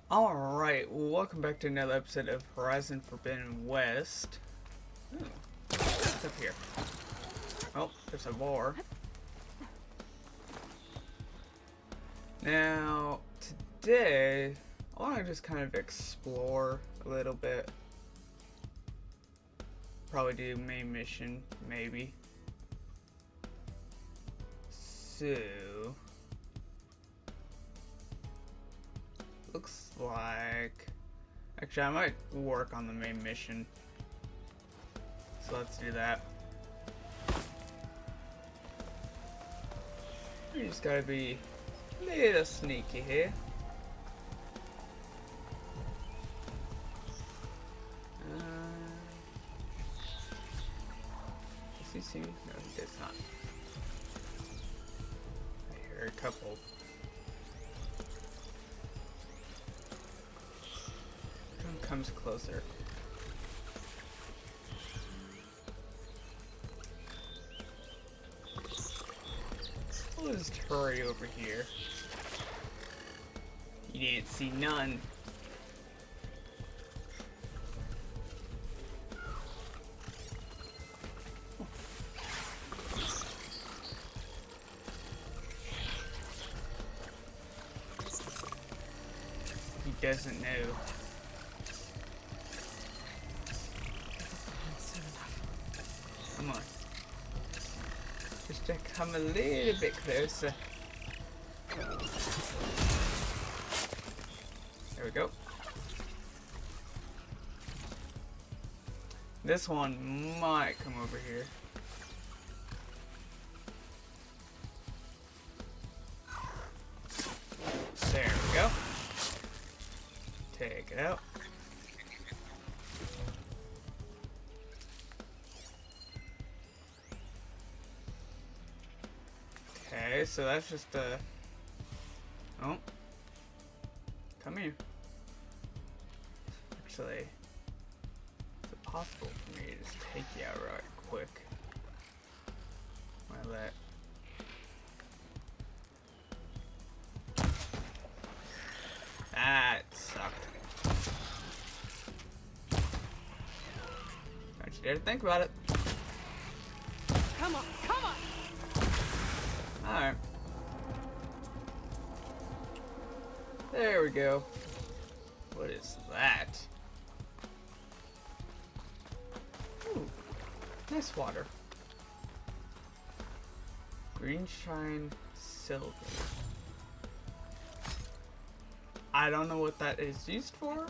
Alright, welcome back to another episode of Horizon Forbidden West. Ooh, what's up here? Oh, there's a bar. Now, today, I want to just kind of explore a little bit. Probably do main mission, maybe. So, looks like... Actually, I might work on the main mission. So let's do that. We just gotta be a little sneaky here. Does he see me? No, he does not. I hear a couple. One comes closer. We'll just hurry over here. You didn't see none. He doesn't know. Come on. Just to come a little bit closer. There we go. This one might come over here. There we go. Take it out. Okay, so that's just a... Oh. Come here. Actually, is it possible for me to just take you out right quick? Like that. That sucked. Don't you dare to think about it. Come on, come on! Alright. There we go. What is that? Ooh, nice water. Green shine silver. I don't know what that is used for,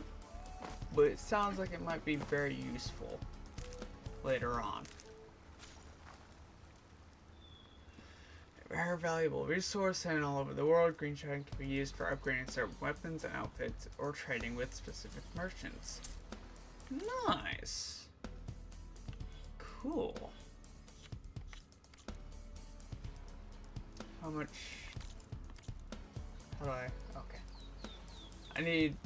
but it sounds like it might be very useful later on. A very valuable resource and all over the world, green shine can be used for upgrading certain weapons and outfits or trading with specific merchants. Nice. Cool. How much? How do I? Okay. I need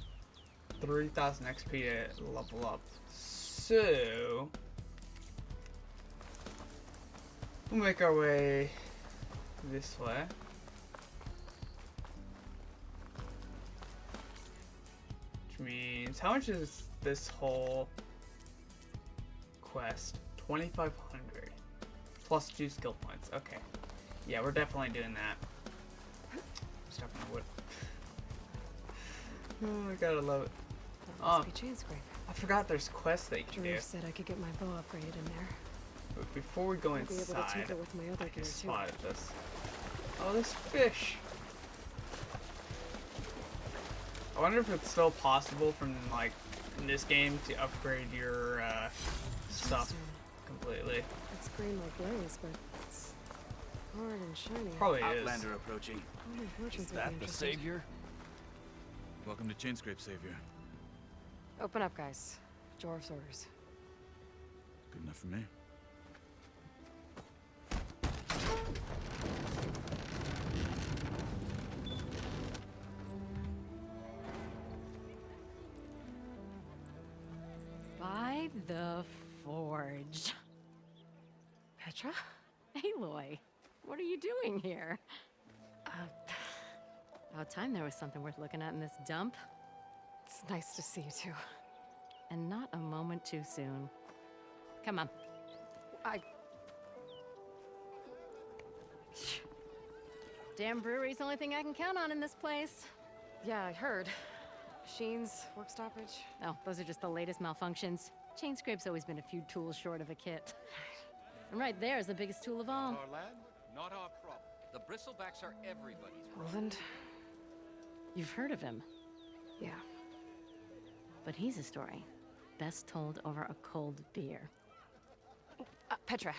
3,000 XP to level up. So we'll make our way this way. Which means, how much is this whole quest? 2,500 plus 2 skill points. Okay. Yeah, we're definitely doing that. Stuck in the wood. Oh, I gotta love it. That must be Chainscrape. I forgot there's quests that you can do. Drew said I could get my bow upgraded in there. But before we go I'll be able to inside, take it with my other I gear just too. spotted this. Oh, this fish! I wonder if it's still possible from, like, in this game to upgrade your, stuff completely. It's green like glaze, but it's hard and shiny. Probably is. Outlander approaching. Only Is merchants would that be the interested. savior? Welcome to Chainscrape, savior. Open up, guys. Jor's orders. Good enough for me. By the forge. Petra? Aloy, what are you doing here? About time there was something worth looking at in this dump. It's nice to see you too. And not a moment too soon. Come on. Damn brewery's the only thing I can count on in this place. Yeah, I heard. Machines, work stoppage. Oh, those are just the latest malfunctions. Chainscrape's always been a few tools short of a kit. And right there is the biggest tool of all. Our lad, not our problem. The Bristlebacks are everybody's problem. Roland? You've heard of him, Yeah. but he's a story best told over a cold beer. Petra.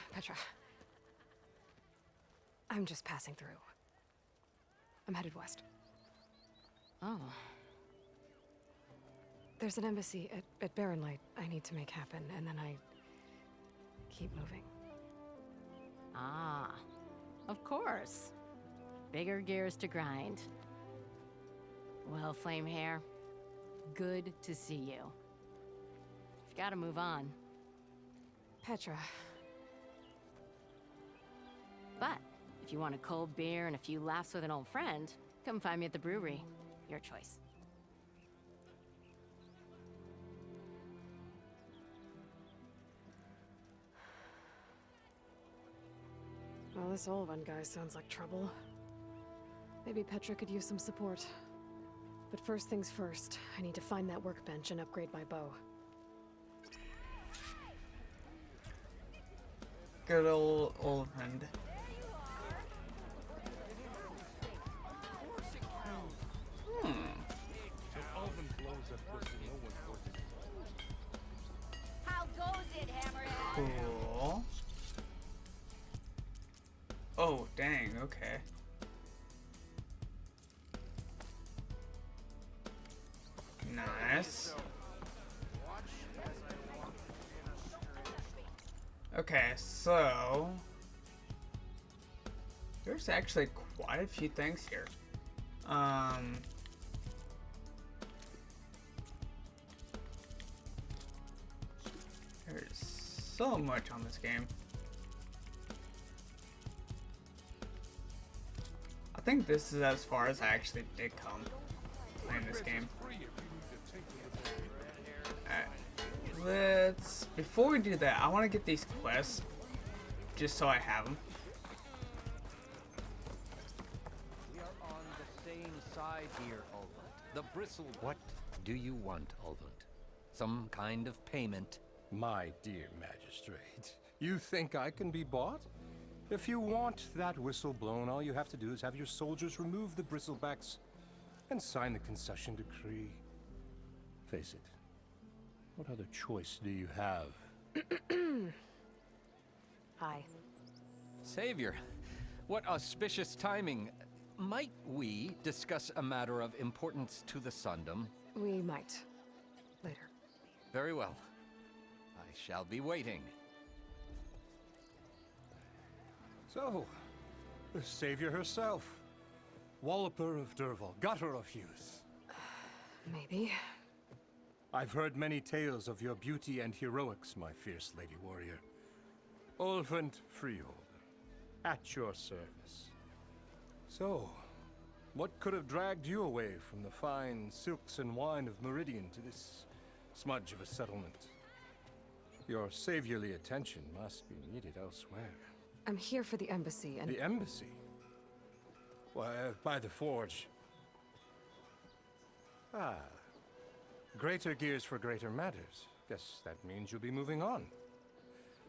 I'm just passing through. I'm headed west. Oh, There's an embassy at Barrenlight I need to make happen, and then I keep moving. ah, of course. Bigger gears to grind. Well, Flamehair, good to see you. You've got to move on. Petra. But if you want a cold beer and a few laughs with an old friend, come find me at the brewery. Your choice. Well, this Olvan guy sounds like trouble. Maybe Petra could use some support. But first things first, I need to find that workbench and upgrade my bow. Good old friend. How goes it, Hammerhead? Cool. Oh, dang, okay. Nice. Okay, so there's actually quite a few things here. There's so much on this game. I think this is as far as I actually did come playing this game. Before we do that, I want to get these quests just so I have them. We are on the same side here, Ulvund. The Bristle. What do you want, Ulvund? Some kind of payment? My dear magistrate, you think I can be bought? If you want that whistle blown, all you have to do is have your soldiers remove the Bristlebacks and sign the concession decree. Face it, what other choice do you have? Hi. Savior, what auspicious timing. Might we discuss a matter of importance to the Sundom? We might. Later. Very well. I shall be waiting. So, the savior herself. Walloper of Derval, gutter of youth. Maybe. I've heard many tales of your beauty and heroics, my fierce lady warrior. Ulvund Freeholder, at your service. So, what could have dragged you away from the fine silks and wine of Meridian to this smudge of a settlement? Your saviorly attention must be needed elsewhere. I'm here for the embassy and... The embassy? Why, by the forge. Ah. Greater gears for greater matters. Guess that means you'll be moving on.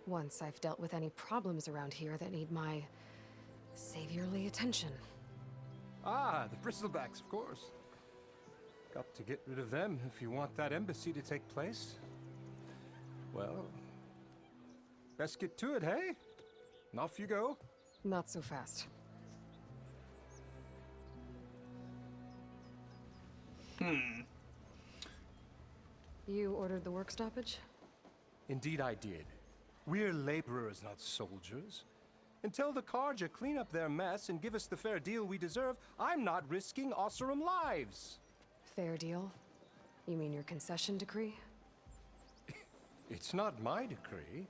Once I've dealt with any problems around here that need my saviorly attention. Ah, the Bristlebacks, of course. Got to get rid of them if you want that embassy to take place. Well, best get to it, hey? And off you go. Not so fast. You ordered the work stoppage? Indeed I did. We're laborers, not soldiers. Until the Carja clean up their mess and give us the fair deal we deserve, I'm not risking Osseram lives. Fair deal? You mean your concession decree? It's not my decree.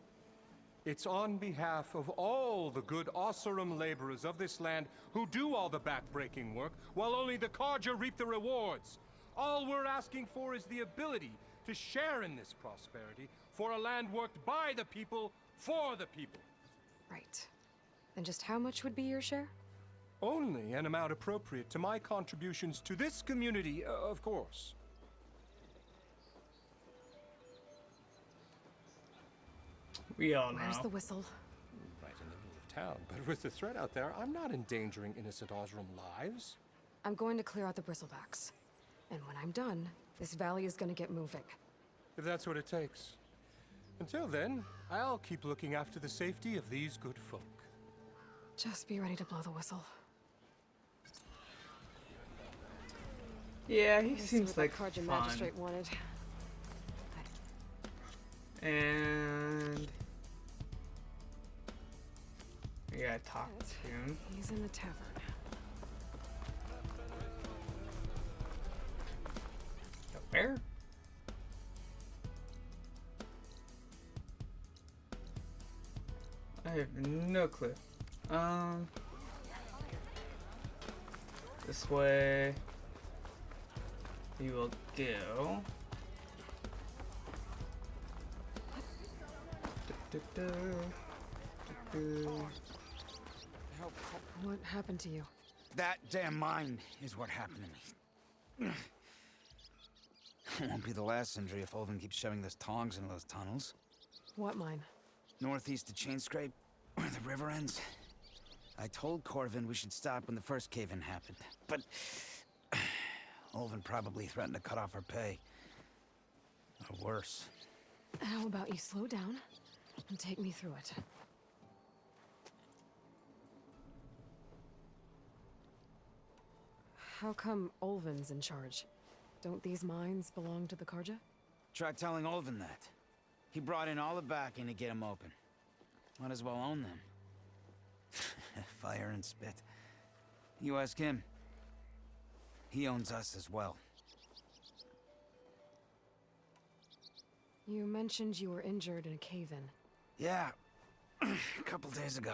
It's on behalf of all the good Osseram laborers of this land who do all the back-breaking work, while only the Carja reap the rewards. All we're asking for is the ability to share in this prosperity for a land worked by the people, for the people. Right. Then just how much would be your share? Only an amount appropriate to my contributions to this community, of course. We all Where's know. the whistle? Right in the middle of town, but with the threat out there, I'm not endangering innocent Osram lives. I'm going to clear out the Bristlebacks. And when I'm done, this valley is gonna get moving. If that's what it takes. Until then, I'll keep looking after the safety of these good folk. Just be ready to blow the whistle. Yeah, he Let's see seems what like that Carja fun. magistrate wanted. And we gotta talk to him. He's in the tavern. Where? I have no clue. This way we will go. What happened to you? That damn mine is what happened to me. It won't be the last injury if Olvin keeps shoving those tongs into those tunnels. What mine? Northeast of Chainscrape, where the river ends. I told Corvin we should stop when the first cave-in happened, but Olvin probably threatened to cut off our pay. Or worse. How about you slow down and take me through it? How come Olvin's in charge? Don't these mines belong to the Carja? Try telling Olvin that. He brought in all the backing to get them open. Might as well own them. Fire and spit. You ask him. He owns us as well. You mentioned you were injured in a cave-in. Yeah, a couple days ago.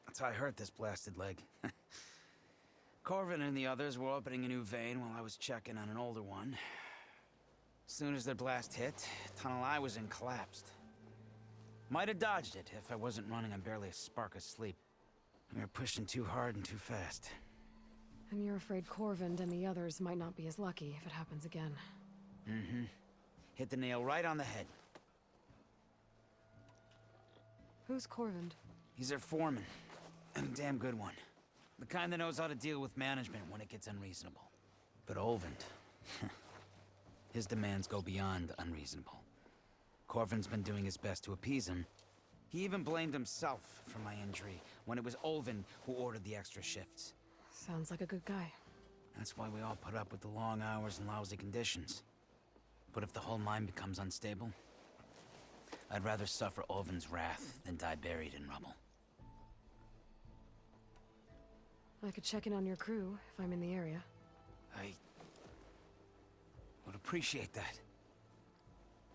That's how I hurt this blasted leg. Corvin and the others were opening a new vein while I was checking on an older one. As soon as their blast hit, the tunnel I was in collapsed. Might have dodged it if I wasn't running on barely a spark of sleep. We were pushing too hard and too fast. And you're afraid Corvind and the others might not be as lucky if it happens again. Mm-hmm. Hit the nail right on the head. Who's Corvind? He's their foreman, and a damn good one. The kind that knows how to deal with management when it gets unreasonable. But Olvin, his demands go beyond unreasonable. Corvin's been doing his best to appease him. He even blamed himself for my injury when it was Olvin who ordered the extra shifts. Sounds like a good guy. That's why we all put up with the long hours and lousy conditions. But if the whole mine becomes unstable, I'd rather suffer Olvin's wrath than die buried in rubble. I could check in on your crew if I'm in the area. I would appreciate that.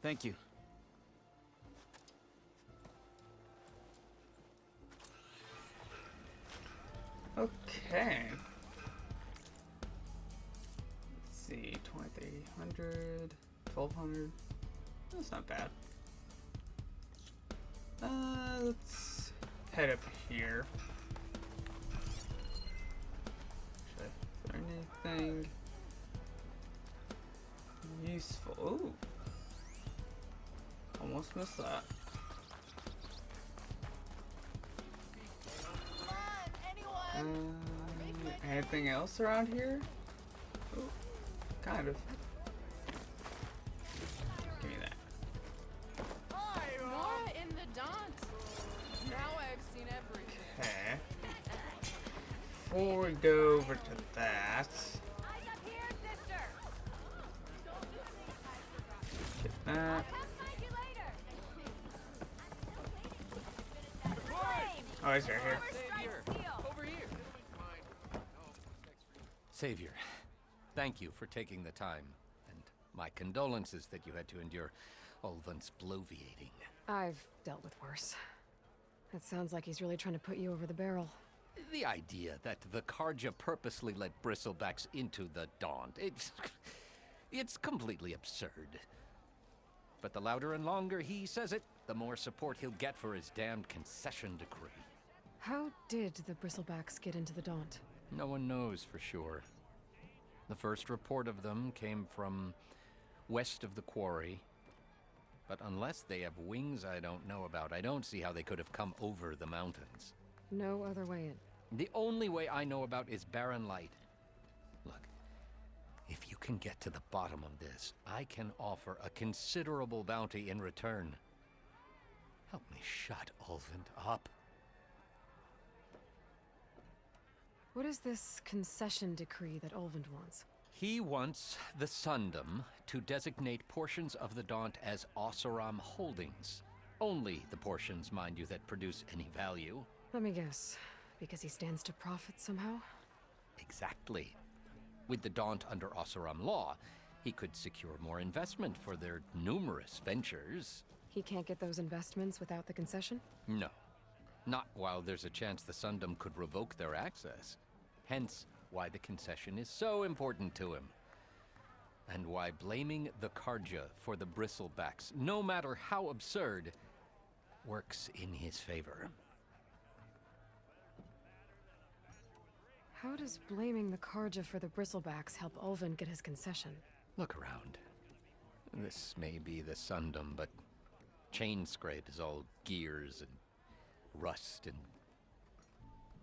Thank you. Okay. Let's see, 2300, 1200. That's not bad. Let's head up here. Is there anything useful? Ooh. Almost missed that. Anything else around here? Ooh, kind of. Give me that. What in the dance? Now I've seen everything. Okay. Before we go over to that, Eyes up here, sister. get that. Come find you later. Oh, he's right here. Savior, over here. Savior, thank you for taking the time, and my condolences that you had to endure Olvin's bloviating. I've dealt with worse. It sounds like he's really trying to put you over the barrel. The idea that the Carja purposely let Bristlebacks into the Dawn, It's completely absurd. But the louder and longer he says it, the more support he'll get for his damned concession decree. How did the Bristlebacks get into the Daunt? No one knows for sure. The first report of them came from west of the quarry. But unless they have wings I don't know about, I don't see how they could have come over the mountains. No other way in. The only way I know about is barren light. Look, if you can get to the bottom of this, I can offer a considerable bounty in return. Help me shut Ulvund up. What is this concession decree that Ulvund wants? He wants the Sundom to designate portions of the Daunt as Oseram holdings. Only the portions, mind you, that produce any value. Let me guess. Because he stands to profit somehow? Exactly. With the Daunt under Oseram law, he could secure more investment for their numerous ventures. He can't get those investments without the concession? No. Not while there's a chance the Sundom could revoke their access. Hence, why the concession is so important to him. And why blaming the Karja for the Bristlebacks, no matter how absurd, works in his favor. How does blaming the Karja for the Bristlebacks help Ulvund get his concession? Look around. This may be the Sundom, but Chainscrape is all gears and rust and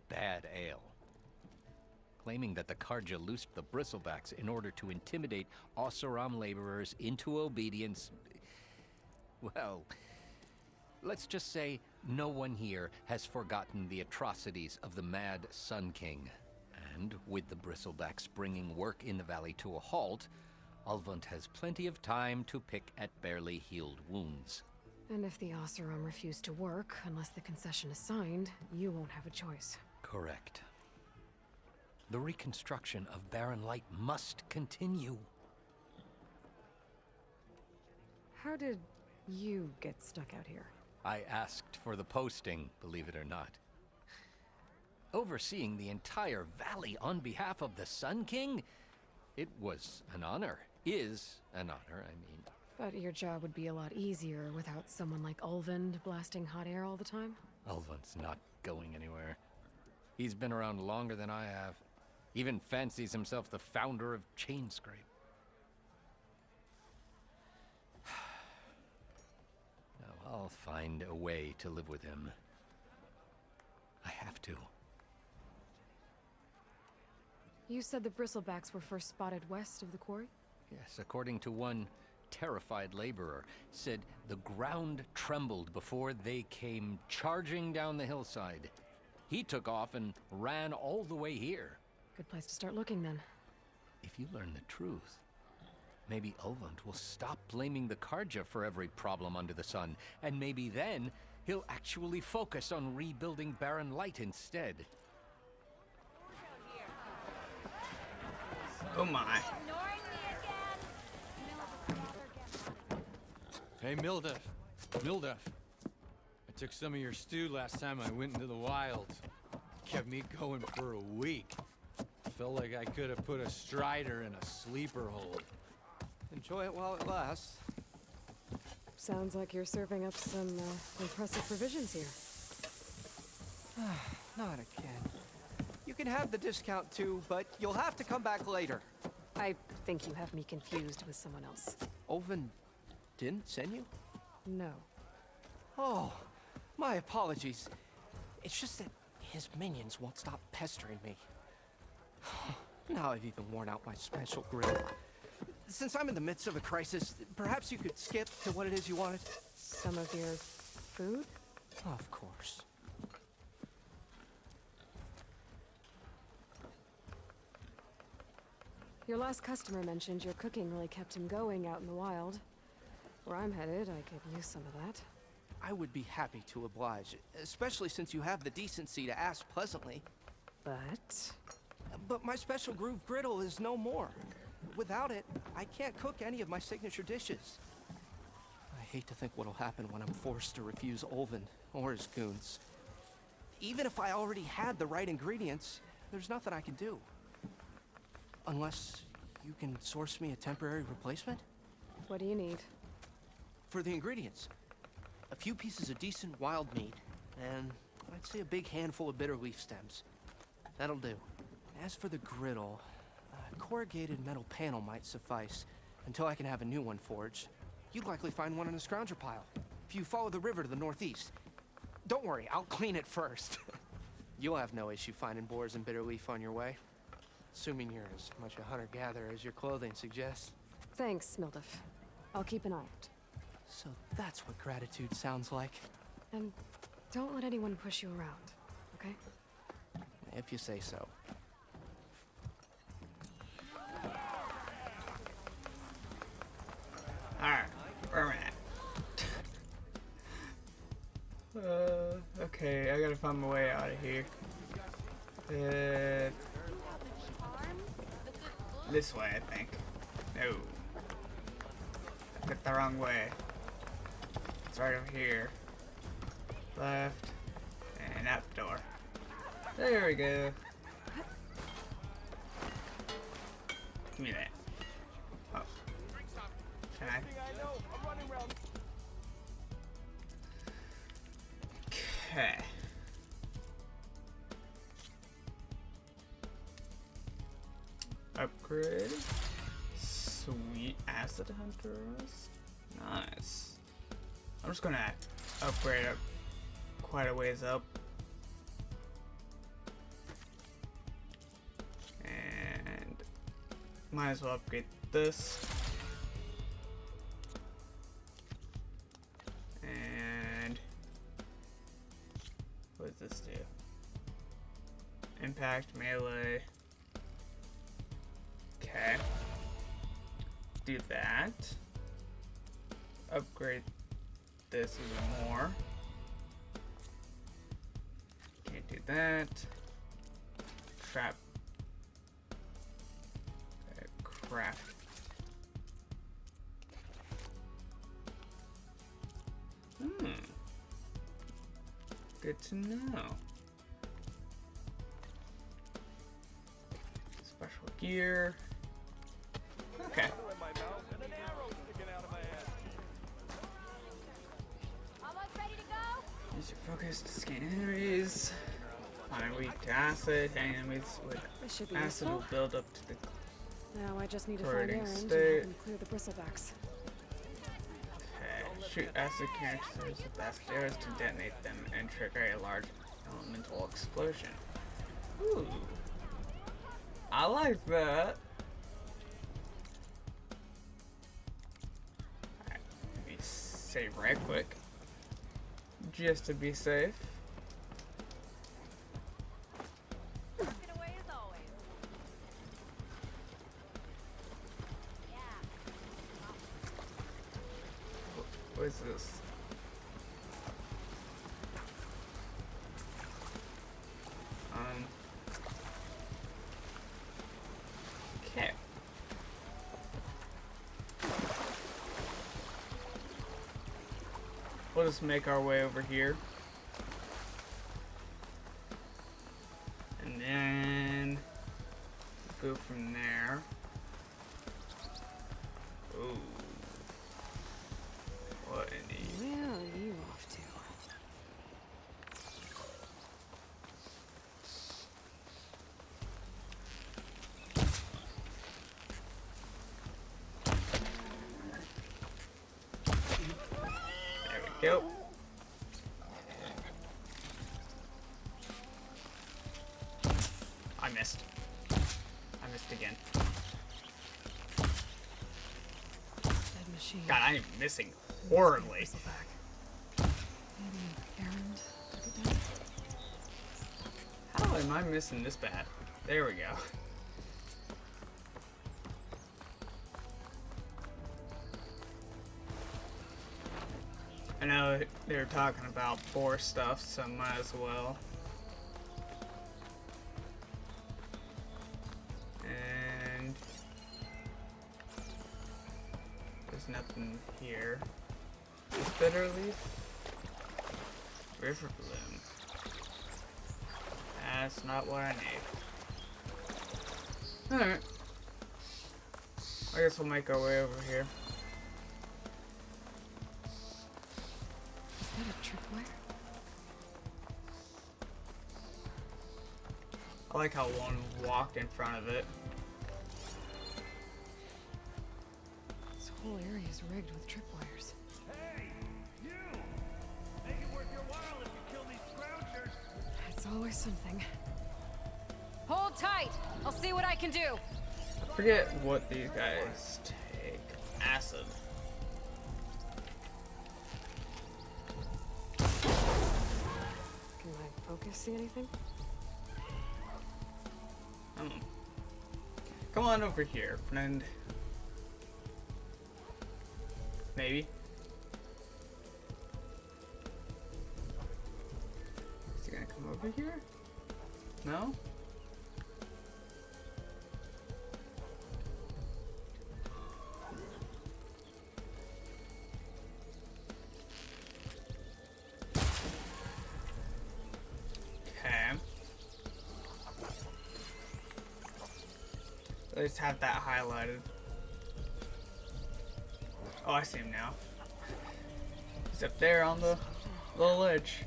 bad ale. Claiming that the Karja loosed the Bristlebacks in order to intimidate Oseram laborers into obedience. Well, let's just say no one here has forgotten the atrocities of the Mad Sun King. And with the Bristlebacks bringing work in the valley to a halt, Ulvund has plenty of time to pick at barely healed wounds. And if the Oseram refuse to work, unless the concession is signed, you won't have a choice. Correct. The reconstruction of Barren Light must continue. How did you get stuck out here? I asked for the posting, believe it or not. Overseeing the entire valley on behalf of the Sun King? It was an honor. Is an honor, I mean. But your job would be a lot easier without someone like Ulvund blasting hot air all the time? Ulvund's not going anywhere. He's been around longer than I have. Even fancies himself the founder of Chainscrape. Now, I'll find a way to live with him. I have to. You said the Bristlebacks were first spotted west of the quarry? Yes, according to one terrified laborer, said the ground trembled before they came charging down the hillside. He took off and ran all the way here. Good place to start looking, then. If you learn the truth, maybe Ulvund will stop blaming the Karja for every problem under the sun, and maybe then he'll actually focus on rebuilding Barren Light instead. Oh my. Ignoring me again? Hey, Mildef. I took some of your stew last time I went into the wild. Kept me going for a week. Felt like I could have put a strider in a sleeper hold. Enjoy it while it lasts. Sounds like you're serving up some impressive provisions here. Not again. You can have the discount too, but you'll have to come back later. I think you have me confused with someone else. Ulvund didn't send you? No. Oh, my apologies. It's just that his minions won't stop pestering me. Now I've even worn out my special grill. Since I'm in the midst of a crisis, perhaps you could skip to what it is you wanted? Some of your food? Of course. Your last customer mentioned your cooking really kept him going out in the wild. Where I'm headed, I could use some of that. I would be happy to oblige, especially since you have the decency to ask pleasantly. But my special groove griddle is no more. Without it, I can't cook any of my signature dishes. I hate to think what'll happen when I'm forced to refuse Ulvund or his goons. Even if I already had the right ingredients, there's nothing I can do. Unless you can source me a temporary replacement? What do you need? For the ingredients, a few pieces of decent wild meat, and I'd say a big handful of bitter leaf stems. That'll do. As for the griddle, a corrugated metal panel might suffice until I can have a new one forged. You'd likely find one in a scrounger pile if you follow the river to the northeast. Don't worry, I'll clean it first. You'll have no issue finding boars and bitter leaf on your way. Assuming you're as much a hunter-gatherer as your clothing suggests. Thanks, Mildef. I'll keep an eye out. So that's what gratitude sounds like. And don't let anyone push you around, okay? If you say so. Alright, where am I at? Okay, I gotta find my way out of here. This way, I think. No. I took the wrong way. It's right over here. Left. And out the door. There we go. Give me that. Oh. Can I? Okay. Upgrade. Sweet acid hunters. Nice. I'm just gonna upgrade up quite a ways up. And might as well upgrade this. And what does this do? Impact, melee. Okay. Do that. Upgrade this even more. Can't do that. Trap. Craft. Good to know. Special gear. Okay. Almost ready to go? Use your focus to scan enemies. Find weak to acid. Enemies with This should be acid will useful. build up to the Now I just need to find Corroding Aaron to state. help him clear the Bristlebacks. Okay. Shoot acid canisters with acid arrows to detonate them and trigger a large elemental explosion. Ooh. I like that. Alright, let me save right quick. Just to be safe. Get away as always. Yeah. What is this? Okay. We'll just make our way over here. And then go from there. Ooh. What in the... Where are you off to? There we go. I missed. I missed again. Dead machine. God, I am missing horribly. Bristleback. Maybe Aaron took it down? How am I missing this bad? There we go. I know they were talking about boar stuff, so might as well. And there's nothing here. Is bitter leaf? River bloom. That's not what I need. Alright. I guess we'll make our way over here. Is that a tripwire? I like how one walked in front of it. This whole area is rigged with tripwires. Hey, you! Make it worth your while if you kill these scroungers. It's always something. Hold tight. I'll see what I can do. I forget what these guys take. Acid. Can my focus see anything? Come on over here, friend. Maybe. Is he gonna come over here? No? At least have that highlighted. Oh, I see him now. He's up there on the little ledge.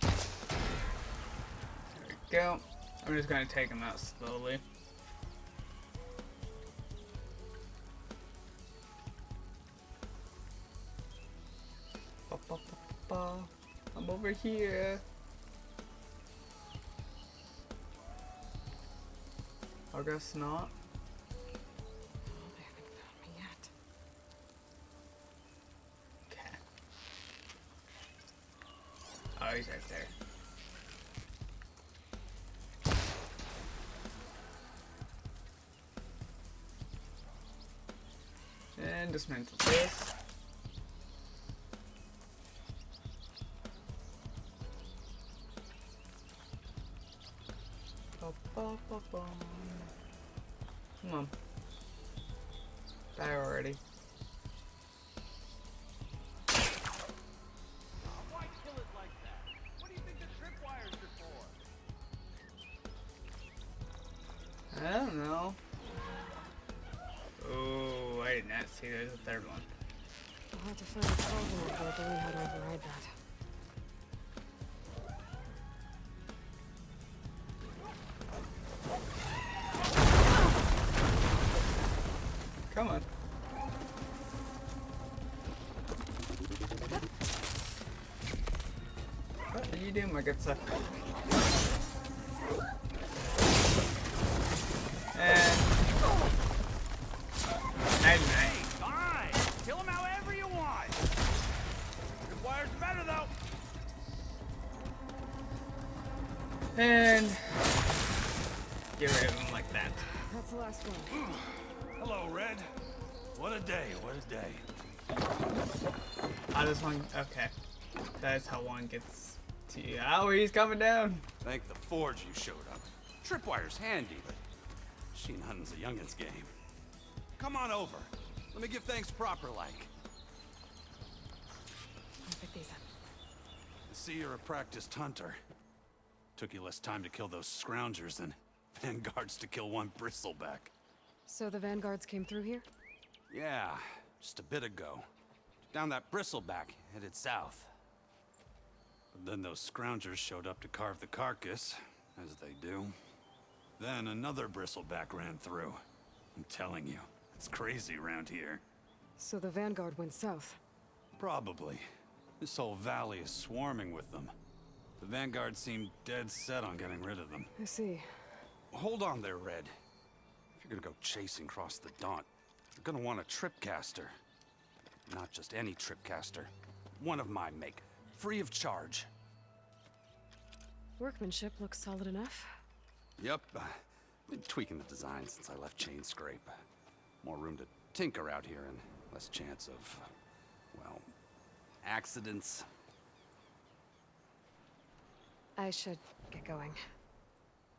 There we go. I'm just gonna take him out slowly. I'm over here. I guess not. Oh, they haven't found me yet. Okay. Oh, he's right there. And dismantle this. Come on. Die already. Why kill it like that? What do you think the tripwires are for? I don't know. Oh, I did not see there's a third one. I'll have to find a coordinate board to learn how to override that. Come on. What are you doing, my good sir? And... Night. Fine! Kill them however you want! Tripwire's better, though! And... Get rid of him like that. That's the last one. Hello, Red. What a day, what a day. How does one... Okay. That's how one gets to you. Oh, he's coming down. Thank the Forge you showed up. Tripwire's handy, but machine hunting's a youngin's game. Come on over. Let me give thanks proper like. I'll pick these up. I see you're a practiced hunter. Took you less time to kill those scroungers than vanguards to kill one bristleback. So the vanguards came through here? Yeah, just a bit ago. Down that bristleback, headed south. But then those scroungers showed up to carve the carcass, as they do. Then another bristleback ran through. I'm telling you, it's crazy around here. So the vanguard went south? Probably. This whole valley is swarming with them. The vanguard seemed dead set on getting rid of them. I see. Hold on there, Red. If you're gonna go chasing across the Daunt, you're gonna want a tripcaster. Not just any tripcaster. One of my make. Free of charge. Workmanship looks solid enough. Yep. Been tweaking the design since I left Chainscrape. More room to tinker out here and less chance of, well, accidents. I should get going.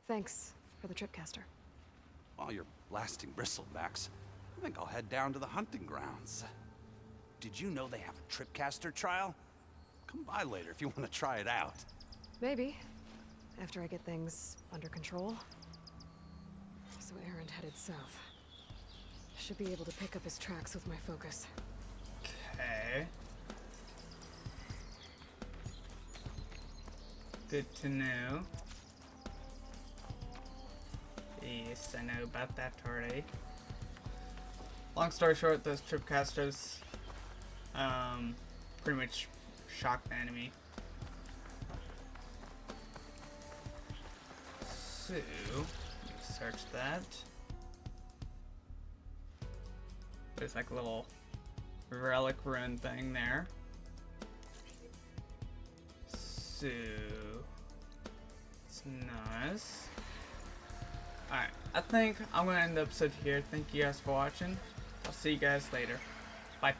Thanks for the tripcaster. while you're blasting Bristlebacks, I think I'll head down to the hunting grounds. Did you know they have a tripcaster trial? Come by later if you want to try it out. Maybe. After I get things under control. So Erend headed south. Should be able to pick up his tracks with my focus. Okay. Good to know. Yes, I know about that already. Long story short, those tripcasters pretty much shock the enemy. So, search that. There's like a little relic rune thing there. So, it's nice. Alright, I think I'm gonna end the episode here. Thank you guys for watching. I'll see you guys later. Bye.